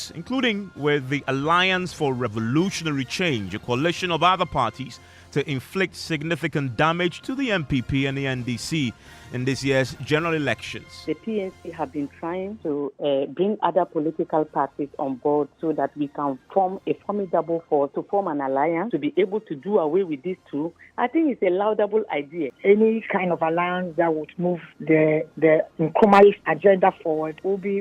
talks, including with the Alliance for Revolutionary Change, a coalition of other parties, to inflict significant damage to the MPP and the NDC in this year's general elections. The PNC have been trying to bring other political parties on board so that we can form a formidable force, to form an alliance, to be able to do away with these two. I think it's a laudable idea. Any kind of alliance that would move the Nkrumah's agenda forward will be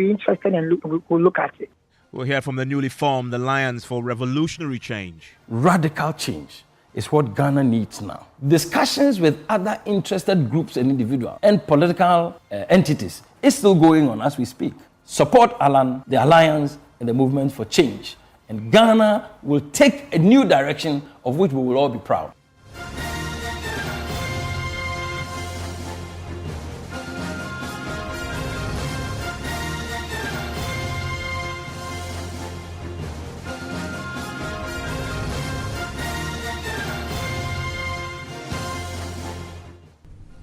interested and we'll look at it. We'll hear from the newly formed Alliance for Revolutionary Change. Radical change is what Ghana needs now. Discussions with other interested groups and individuals and political entities is still going on as we speak. Support Alan, the Alliance, and the movement for change. And Ghana will take a new direction of which we will all be proud.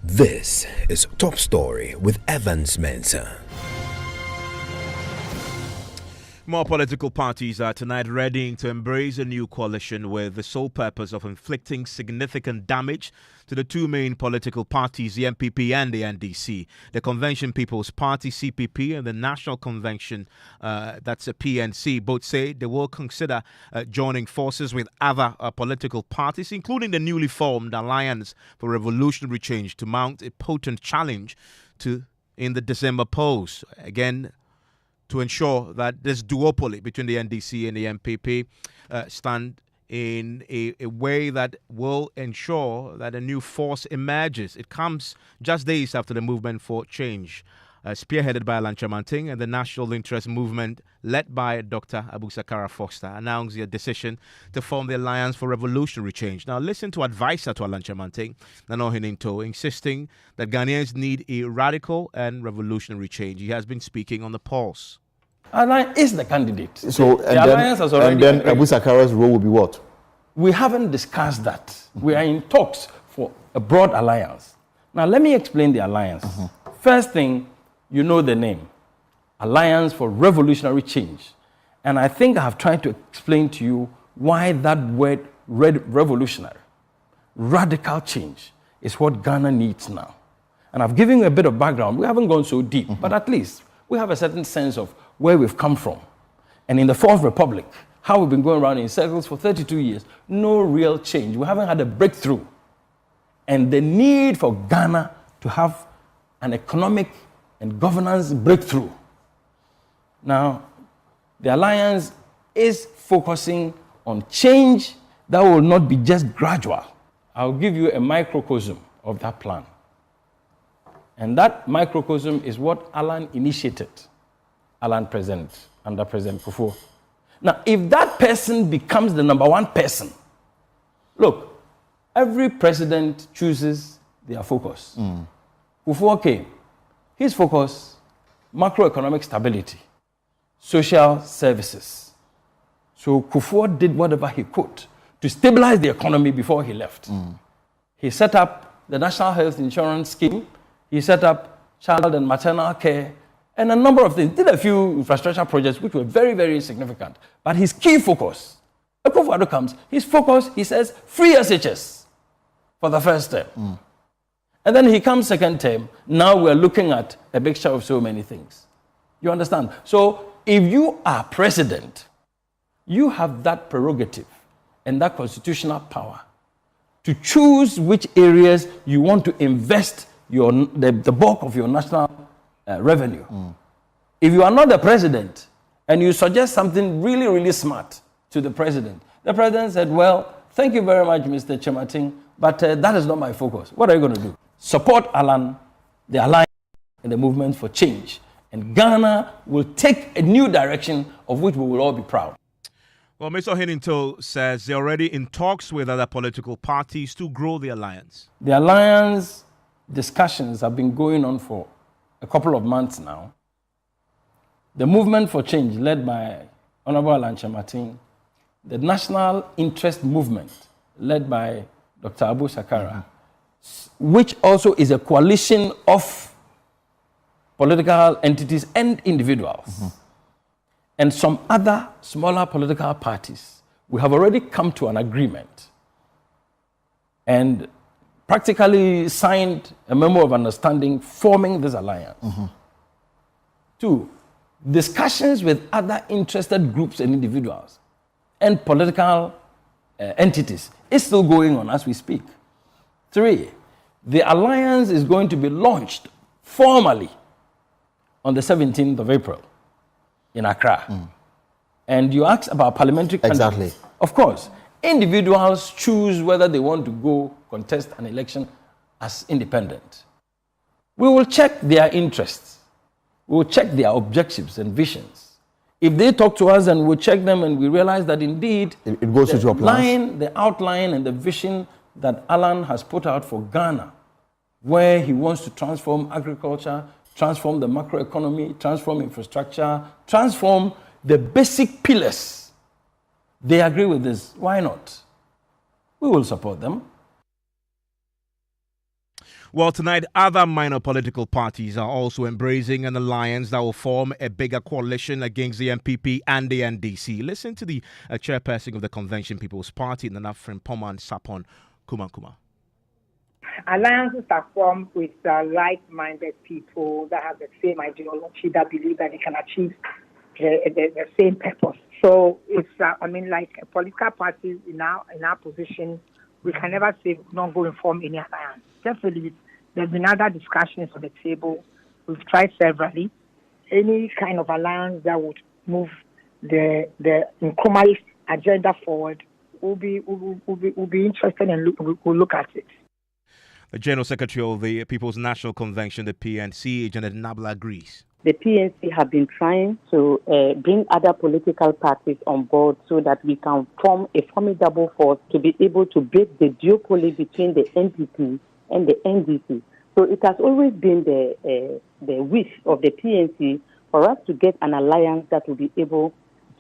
This is Top Story with Evans Mensah. More political parties are tonight readying to embrace a new coalition with the sole purpose of inflicting significant damage to the two main political parties, the MPP and the NDC. The Convention People's Party, CPP, and the National Convention, that's a PNC, both say they will consider joining forces with other political parties, including the newly formed Alliance for Revolutionary Change, to mount a potent challenge in the December polls. Again, to ensure that this duopoly between the NDC and the MPP stand in a way that will ensure that a new force emerges. It comes just days after the movement for change, spearheaded by Alan Chamanting and the National Interest Movement led by Dr. Abu Sakara Foster, announced their decision to form the Alliance for Revolutionary Change. Now listen to advisor to Alan Chamanting, Nano Hininto, insisting that Ghanaians need a radical and revolutionary change. He has been speaking on the pulse. Alan is the candidate. So, and then Abu Sakara's role will be what? We haven't discussed that. Mm-hmm. We are in talks for a broad alliance. Now, let me explain the alliance. Mm-hmm. First thing, you know the name, Alliance for Revolutionary Change. And I think I have tried to explain to you why that word revolutionary, radical change, is what Ghana needs now. And I've given you a bit of background. We haven't gone so deep, but at least we have a certain sense of where we've come from. And in the Fourth Republic, how we've been going around in circles for 32 years, no real change. We haven't had a breakthrough. And the need for Ghana to have an economic and governance breakthrough. Now, the alliance is focusing on change that will not be just gradual. I'll give you a microcosm of that plan. And that microcosm is what Alan initiated. Alan present, under President Kufuor. Now, if that person becomes the number one person, look, every president chooses their focus. Kufuor came. His focus, macroeconomic stability, social services. So Kufuor did whatever he could to stabilize the economy before he left. He set up the National Health Insurance Scheme. He set up child and maternal care, and a number of things. Did a few infrastructure projects which were very, very significant. But his key focus, Akufo-Addo comes, his focus, he says, free SHS for the first term. And then he comes second term. Now we're looking at a mixture of so many things. You understand? So if you are president, you have that prerogative and that constitutional power to choose which areas you want to invest the bulk of your national revenue. If you are not the president and you suggest something really, really smart to the president said, well, thank you very much, Mr. Chemating, but that is not my focus. What are you going to do? Support Alan, the Alliance, and the movement for change. And Ghana will take a new direction of which we will all be proud. Well, Mr. Hininto says they're already in talks with other political parties to grow the alliance. The alliance discussions have been going on for a couple of months now. The movement for change led by Honorable Alan Chamanting, the National Interest Movement led by Dr. Abu Sakara, which also is a coalition of political entities and individuals. and some other smaller political parties, we have already come to an agreement and practically signed a memo of understanding forming this alliance. Two, discussions with other interested groups and individuals and political entities is still going on as we speak. Three, the alliance is going to be launched formally on the 17th of April in Accra. And you asked about parliamentary candidates. Exactly. Of course, individuals choose whether they want to go contest an election as independent. We will check their interests. We will check their objectives and visions. If they talk to us and we check them and we realize that indeed it goes with your plans, the outline and the vision that Alan has put out for Ghana, where he wants to transform agriculture, transform the macroeconomy, transform infrastructure, transform the basic pillars, they agree with this. Why not? We will support them. Well, tonight, other minor political parties are also embracing an alliance that will form a bigger coalition against the MPP and the NDC. Listen to the chairperson of the Convention People's Party, Nana Frimpong Sapon Kuma. Alliances are formed with like-minded people that have the same ideology, that believe that they can achieve the same purpose. So it's, like political parties in our position, we can never say not go and form any alliance. Definitely, there's been other discussions on the table. We've tried severally. Any kind of alliance that would move the Nkrumah's agenda forward, we'll be interested and we'll look at it. The General Secretary of the People's National Convention, the PNC, Janet Nabla, agrees. The PNC have been trying to bring other political parties on board so that we can form a formidable force to be able to break the duopoly between the NPP and the NDC. So it has always been the wish of the PNC for us to get an alliance that will be able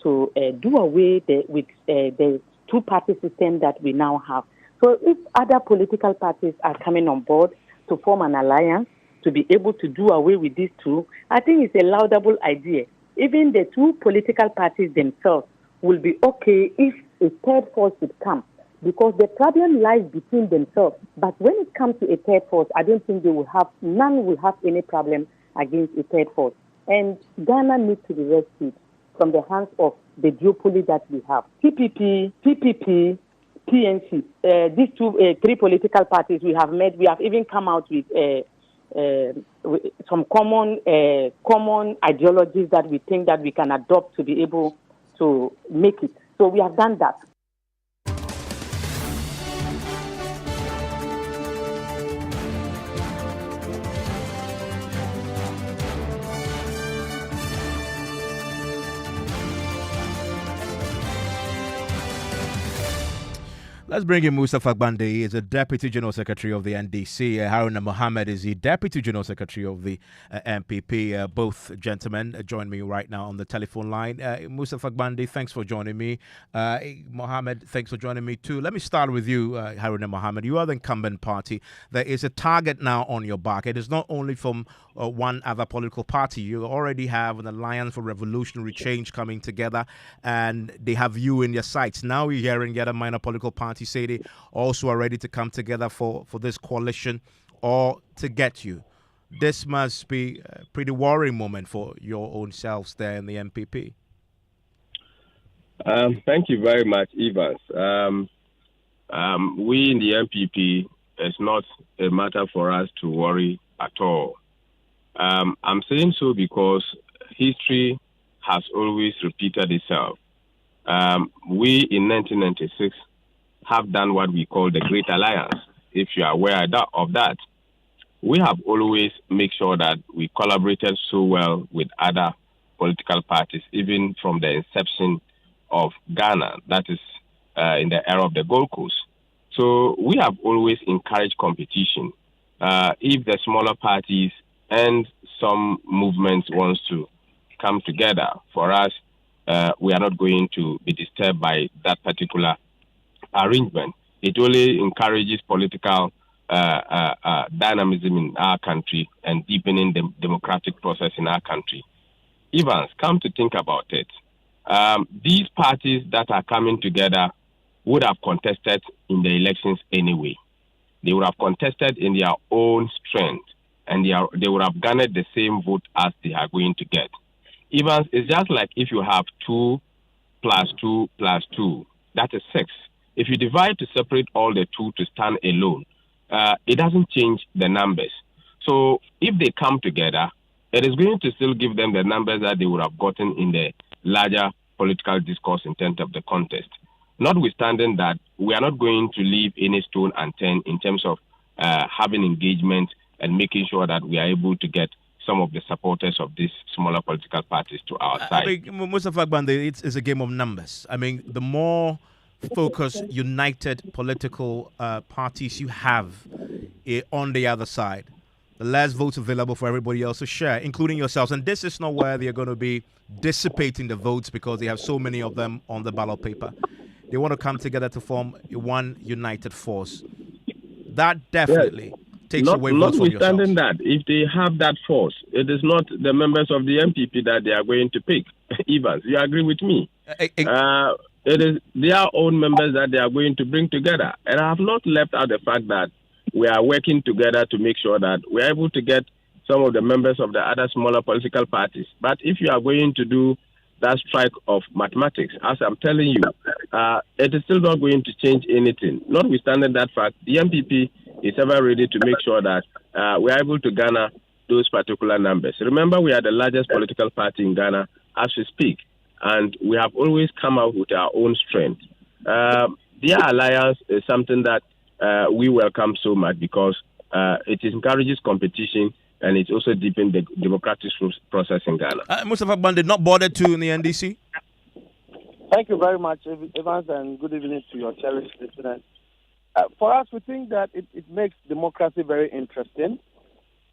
to do away with the two-party system that we now have. So if other political parties are coming on board to form an alliance, to be able to do away with these two, I think it's a laudable idea. Even the two political parties themselves will be okay if a third force would come, because the problem lies between themselves. But when it comes to a third force, I don't think none will have any problem against a third force. And Ghana needs to be rescued from the hands of the duopoly that we have. PPP, PNC, these three political parties we have met, we have even come out with some common ideologies that we think that we can adopt to be able to make it. So we have done that. Let's bring in Mustafa Gbande. He is the Deputy General Secretary of the NDC. Haruna Mohammed is the Deputy General Secretary of the MPP. Both gentlemen join me right now on the telephone line. Mustafa Gbande, thanks for joining me. Mohammed, thanks for joining me too. Let me start with you, Haruna Mohammed. You are the incumbent party. There is a target now on your back. It is not only from one other political party. You already have an alliance for revolutionary change coming together, and they have you in their sights. Now you're hearing the other minor political parties say they also are ready to come together for this coalition or to get you. This must be a pretty worrying moment for your own selves there in the MPP. Thank you very much, Evans. We in the MPP, it's not a matter for us to worry at all. I'm saying so because history has always repeated itself. We in 1996 have done what we call the Great Alliance. If you are aware of that, we have always made sure that we collaborated so well with other political parties, even from the inception of Ghana, that is in the era of the Gold Coast. So we have always encouraged competition. If the smaller parties and some movements wants to come together, for us, we are not going to be disturbed by that particular arrangement. It only encourages political dynamism in our country and deepening the democratic process in our country. Evans, come to think about it, these parties that are coming together would have contested in the elections anyway. They would have contested in their own strength, and they would have garnered the same vote as they are going to get. Evans, it's just like if you have 2 + 2 + 2, that is 6. If you divide to separate all the 2 to stand alone, it doesn't change the numbers. So if they come together, it is going to still give them the numbers that they would have gotten in the larger political discourse in terms of the contest. Notwithstanding that, we are not going to leave any stone unturned in terms of having engagement and making sure that we are able to get some of the supporters of these smaller political parties to our side. I mean, Mustafa Bande, it's a game of numbers. I mean, the more focused, united political parties you have on the other side, the less votes available for everybody else to share, including yourselves. And this is not where they're going to be dissipating the votes because they have so many of them on the ballot paper. They want to come together to form one united force. That definitely takes away votes from yourselves. Notwithstanding that, if they have that force, it is not the members of the MPP that they are going to pick. Evans, you agree with me? It is their own members that they are going to bring together. And I have not left out the fact that we are working together to make sure that we are able to get some of the members of the other smaller political parties. But if you are going to do that strike of mathematics, as I'm telling you, it is still not going to change anything. Notwithstanding that fact, the MPP is ever ready to make sure that we are able to garner those particular numbers. Remember, we are the largest political party in Ghana as we speak, and we have always come out with our own strength. Their alliance is something that we welcome so much because it encourages competition and it also deepens the democratic process in Ghana. Mustafa Bande, not bothered to in the NDC? Thank you very much, Evans, and good evening to your cherished listeners. For us, we think that it makes democracy very interesting,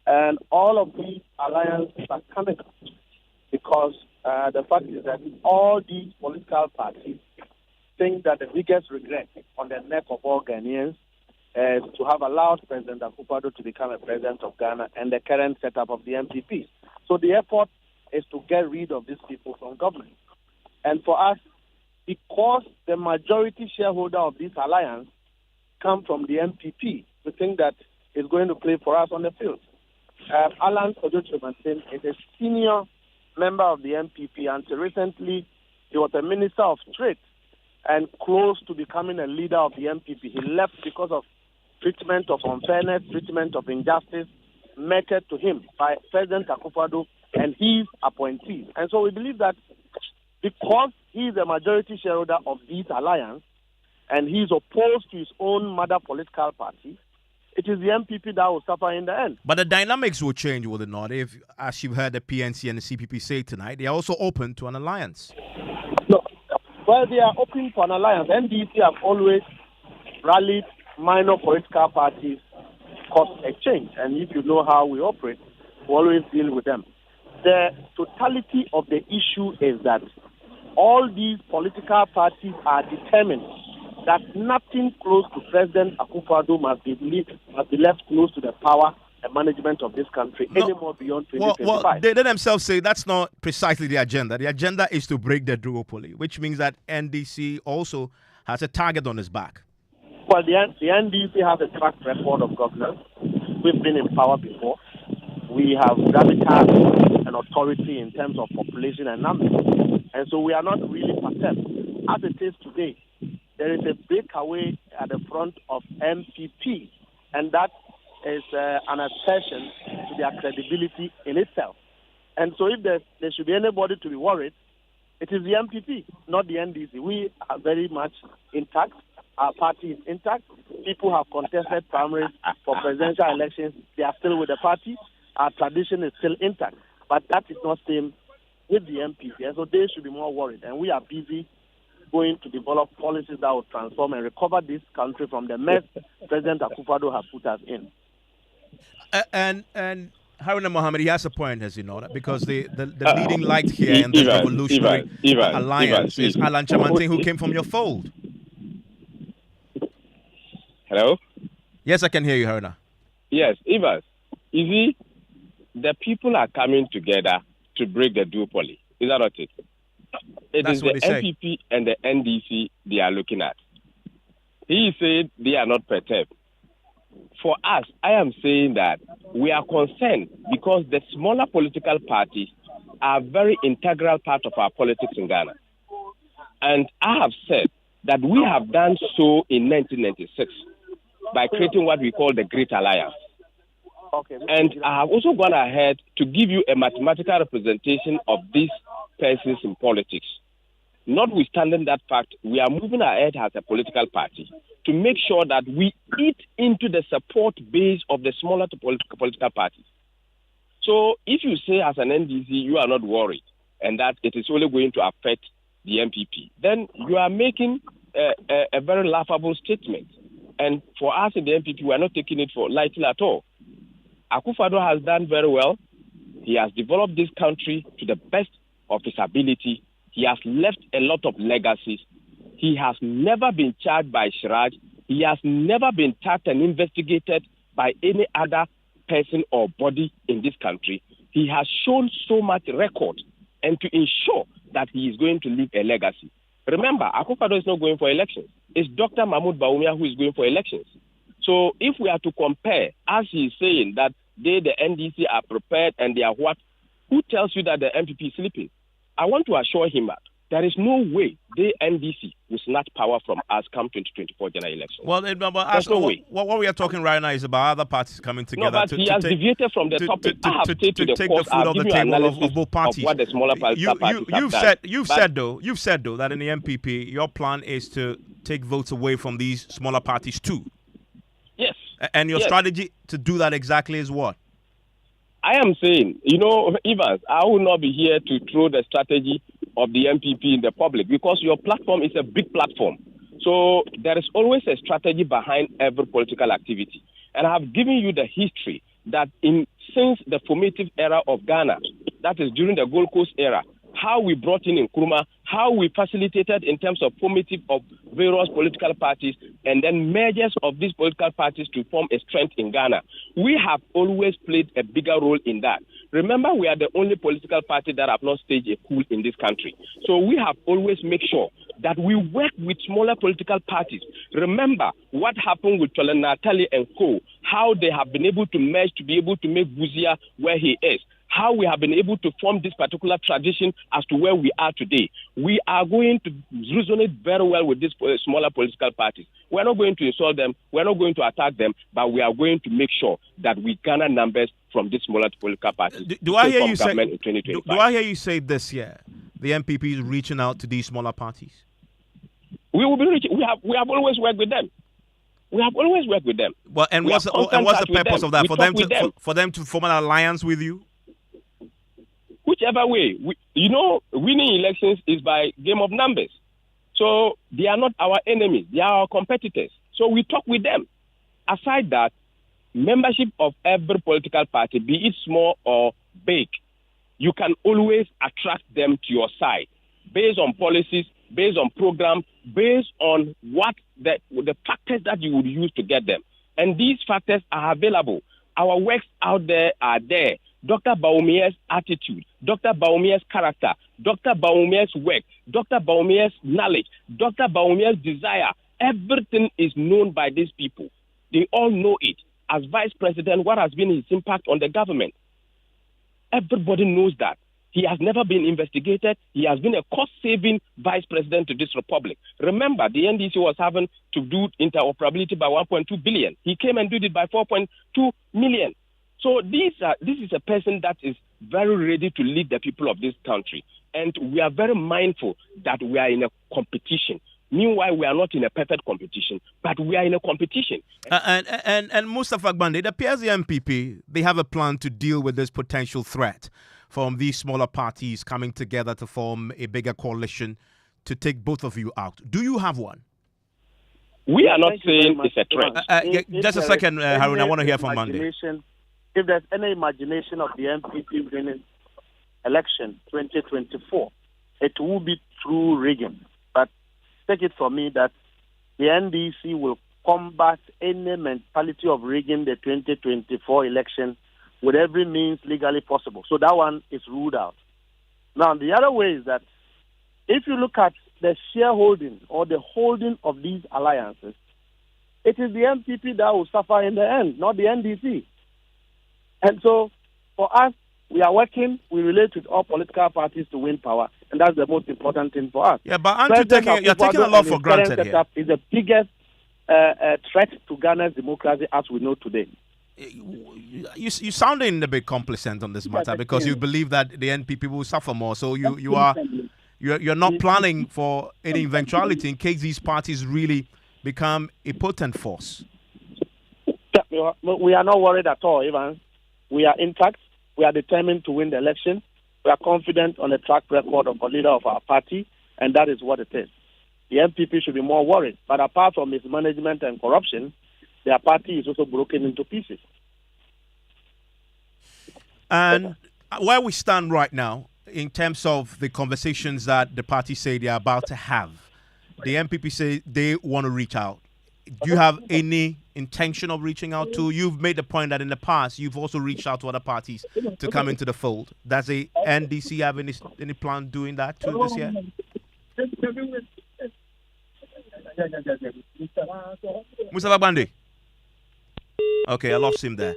and all of these alliances are coming up because the fact is that all these political parties think that the biggest regret on the neck of all Ghanaians is to have allowed President Akufo-Addo to become a president of Ghana and the current setup of the MPP. So the effort is to get rid of these people from government. And for us, because the majority shareholder of this alliance come from the MPP, we think that it's going to play for us on the field. Alan Ojocho-Mantin is a senior member of the MPP. Until recently, he was a minister of trade and close to becoming a leader of the MPP. He left because of treatment of unfairness, treatment of injustice meted to him by President Akufo-Addo and his appointees. And so we believe that because he is a majority shareholder of this alliance and he is opposed to his own mother political party, it is the MPP that will suffer in the end. But the dynamics will change, will it not? If, as you've heard the PNC and the CPP say tonight, they are also open to an alliance. No, well, they are open for an alliance. NDC have always rallied minor political parties cause a change. And if you know how we operate, we always deal with them. The totality of the issue is that all these political parties are determined that nothing close to President Akufo-Addo must be left close to the power and management of this country anymore beyond 2025. Well, they themselves say that's not precisely the agenda. The agenda is to break the duopoly, which means that NDC also has a target on its back. Well, the NDC has a track record of governance. We've been in power before. We have gravitas and authority in terms of population and numbers. And so we are not really perceived. As it is today, there is a breakaway at the front of MPP, and that is an assertion to their credibility in itself. And so if there should be anybody to be worried, it is the MPP, not the NDC. We are very much intact. Our party is intact. People have contested primaries for presidential elections. They are still with the party. Our tradition is still intact. But that is not same with the MPP. And so they should be more worried. And we are busy going to develop policies that will transform and recover this country from the mess President Akufo-Addo has put us in. And Haruna Mohammed, he has a point, as you know, because the leading light here in the revolutionary alliance is Alan Chamantin, who came from your fold. Hello? Yes, I can hear you, Haruna. Yes, Evans. You see, the people are coming together to break the duopoly. Is that not it? it is the NPP and the NDC they are looking at. He said they are not perturbed. For us, I am saying that we are concerned because the smaller political parties are a very integral part of our politics in Ghana. And I have said that we have done so in 1996 by creating what we call the Great Alliance. Okay. And I have also gone ahead to give you a mathematical representation of these persons in politics. Notwithstanding that fact, we are moving ahead as a political party to make sure that we eat into the support base of the smaller political parties. So if you say as an NDC you are not worried and that it is only going to affect the MPP, then you are making a very laughable statement. And for us in the MPP, we are not taking it for lightly at all. Akufo-Addo has done very well. He has developed this country to the best of his ability. He has left a lot of legacies. He has never been charged by Siraj. He has never been tapped and investigated by any other person or body in this country. He has shown so much record and to ensure that he is going to leave a legacy. Remember, Akufo-Addo is not going for elections. It's Dr. Mahmoud Bawumia who is going for elections. So if we are to compare, as he is saying that they, the NDC, are prepared and they are what, who tells you that the MPP is sleeping? I want to assure him that there is no way the NDC will snatch power from us come 2024 general election. Well, there's no way. What we are talking right now is about other parties coming together. No, but he has deviated from the topic. I have stayed to the take course. the food off the table of both parties. Of what the smaller parties You've said though that in the MPP your plan is to take votes away from these smaller parties too. Yes. And your strategy to do that exactly is what? I am saying, Evans, I will not be here to throw the strategy of the MPP in the public because your platform is a big platform. So there is always a strategy behind every political activity. And I have given you the history that since the formative era of Ghana, that is during the Gold Coast era, how we brought in Nkrumah, how we facilitated in terms of formative of various political parties, and then mergers of these political parties to form a strength in Ghana. We have always played a bigger role in that. Remember, we are the only political party that have not staged a coup in this country. So we have always made sure that we work with smaller political parties. Remember what happened with Tola Natali and co, how they have been able to merge to be able to make Buzia where he is. How we have been able to form this particular tradition as to where we are today. We are going to resonate very well with these smaller political parties. We're not going to insult them. We're not going to attack them, but we are going to make sure that we garner numbers from these smaller political parties. Do I hear you say this year the MPP is reaching out to these smaller parties? We will be reaching. We have always worked with them. We have always worked with them. Well, and what's the purpose of that? For them to form an alliance with you? Whichever way, winning elections is by game of numbers. So they are not our enemies; they are our competitors. So we talk with them. Aside that, membership of every political party, be it small or big, you can always attract them to your side based on policies, based on programs, based on what the factors that you would use to get them. And these factors are available. Our works out there are there. Dr. Bawumia's attitude, Dr. Bawumia's character, Dr. Bawumia's work, Dr. Bawumia's knowledge, Dr. Bawumia's desire, everything is known by these people. They all know it. As vice president, what has been his impact on the government? Everybody knows that. He has never been investigated. He has been a cost-saving vice president to this republic. Remember, the NDC was having to do interoperability by 1.2 billion. He came and did it by 4.2 million. So this is a person that is very ready to lead the people of this country. And we are very mindful that we are in a competition. Meanwhile, we are not in a perfect competition, but we are in a competition. And Mustafa Gbande, it appears the MPP, they have a plan to deal with this potential threat from these smaller parties coming together to form a bigger coalition to take both of you out. Do you have one? We are not saying it's a threat. Just a second, Harun, I want to hear from Monday. If there's any imagination of the MPP winning election 2024, it will be through rigging. But take it from me that the NDC will combat any mentality of rigging the 2024 election with every means legally possible. So that one is ruled out. Now, the other way is that if you look at the shareholding or the holding of these alliances, it is the MPP that will suffer in the end, not the NDC. And so, for us, we are working, we relate with all political parties to win power, and that's the most important thing for us. Yeah, but aren't you you're taking a lot for granted here? Is the biggest threat to Ghana's democracy as we know today. You're sounding a bit complacent on this matter because you believe that the NPP will suffer more. So you're not planning for any eventuality in case these parties really become a potent force. We are not worried at all, Evans. We are intact. We are determined to win the election. We are confident on the track record of a leader of our party, and that is what it is. The MPP should be more worried. But apart from mismanagement and corruption, their party is also broken into pieces. And where we stand right now, in terms of the conversations that the party say they are about to have, the MPP say they want to reach out. Do you have any intention of reaching out to? You've made the point that in the past you've also reached out to other parties to come into the fold. Does the NDC have any plan doing that too this year? Mustafa Bande. Okay, I lost him there.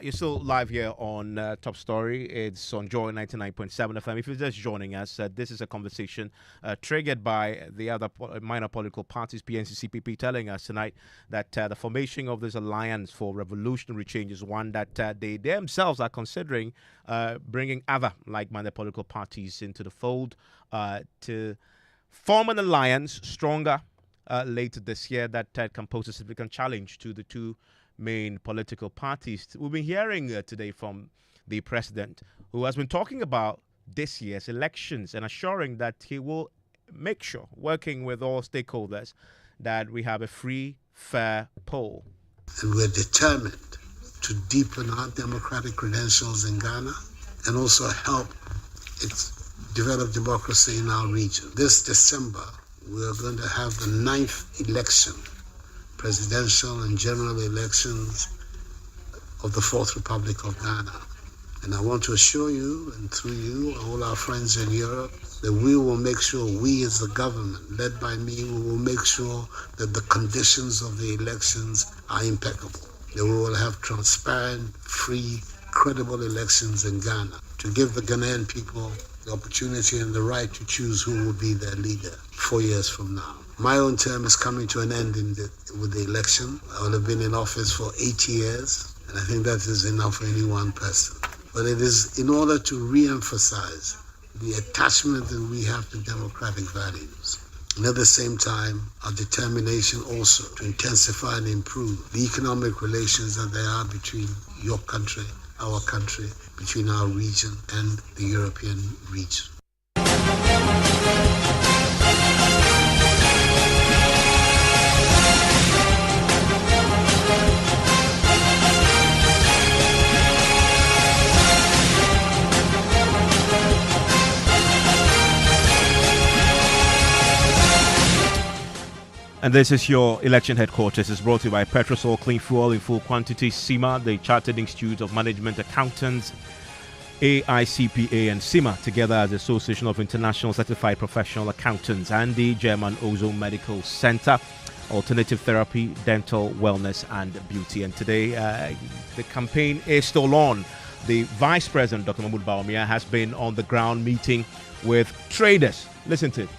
You're still live here on Top Story. It's on Joy 99.7 FM. If you're just joining us, this is a conversation triggered by the other minor political parties, PNC, CPP, telling us tonight that the formation of this alliance for revolutionary change is one that they themselves are considering bringing other like-minded political parties into the fold to form an alliance stronger later this year that can pose a significant challenge to the two main political parties. We've been hearing today from the president, who has been talking about this year's elections and assuring that he will make sure, working with all stakeholders, that we have a free, fair poll. And we're determined to deepen our democratic credentials in Ghana and also help it develop democracy in our region. This December, we're going to have the 9th election, presidential and general elections of the Fourth Republic of Ghana. And I want to assure you, and through you, all our friends in Europe, that we will make sure, we as the government, led by me, we will make sure that the conditions of the elections are impeccable. That we will have transparent, free, credible elections in Ghana to give the Ghanaian people the opportunity and the right to choose who will be their leader 4 years from now. My own term is coming to an end with the election. I will have been in office for 8 years, and I think that is enough for any one person. But it is in order to re-emphasize the attachment that we have to democratic values. And at the same time, our determination also to intensify and improve the economic relations that there are between your country, our country, between our region and the European region. And this is your election headquarters. It's brought to you by Petrosol Clean Fuel in full quantity, CIMA, the Chartered Institute of Management Accountants, AICPA and CIMA, together as the Association of International Certified Professional Accountants, and the German Ozone Medical Center, Alternative Therapy, Dental, Wellness and Beauty. And today, the campaign is still on. The Vice President, Dr. Mahmoud Bawumia, has been on the ground meeting with traders. Listen to it.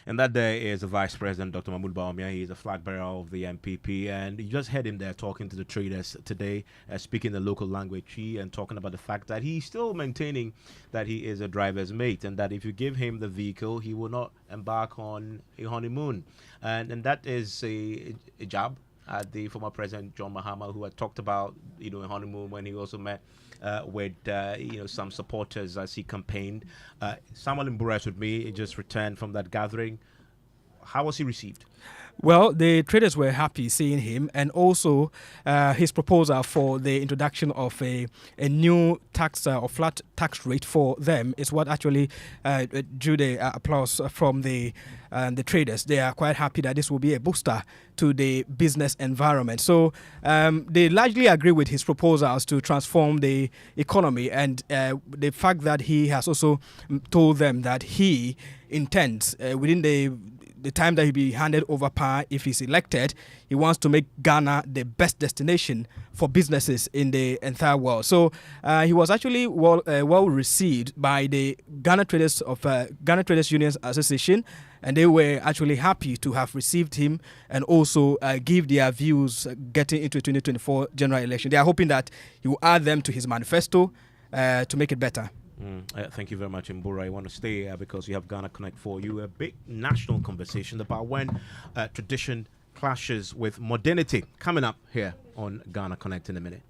And that there is the Vice President, Dr. Mahmoud Bawumia. He is a flag bearer of the MPP. And you just heard him there talking to the traders today, speaking the local language, and talking about the fact that he's still maintaining that he is a driver's mate and that if you give him the vehicle, he will not embark on a honeymoon. And that is a jab at the former President John Mahama, who had talked about, a honeymoon when he also met with some supporters as he campaigned. Samuel Mbura is with me. He just returned from that gathering. How was he received? Well, the traders were happy seeing him, and also his proposal for the introduction of a new tax or flat tax rate for them is what actually drew the applause from the traders. They are quite happy that this will be a booster to the business environment. So they largely agree with his proposals to transform the economy, and the fact that he has also told them that he intends within the time that he'll be handed over power, if he's elected, he wants to make Ghana the best destination for businesses in the entire world. So he was actually well received by the Ghana Traders Unions Association, and they were actually happy to have received him and also give their views getting into 2024 general election. They are hoping that he will add them to his manifesto to make it better. Thank you very much, Mbura. I want to stay because you have Ghana Connect for you, a big national conversation about when tradition clashes with modernity, coming up here on Ghana Connect in a minute.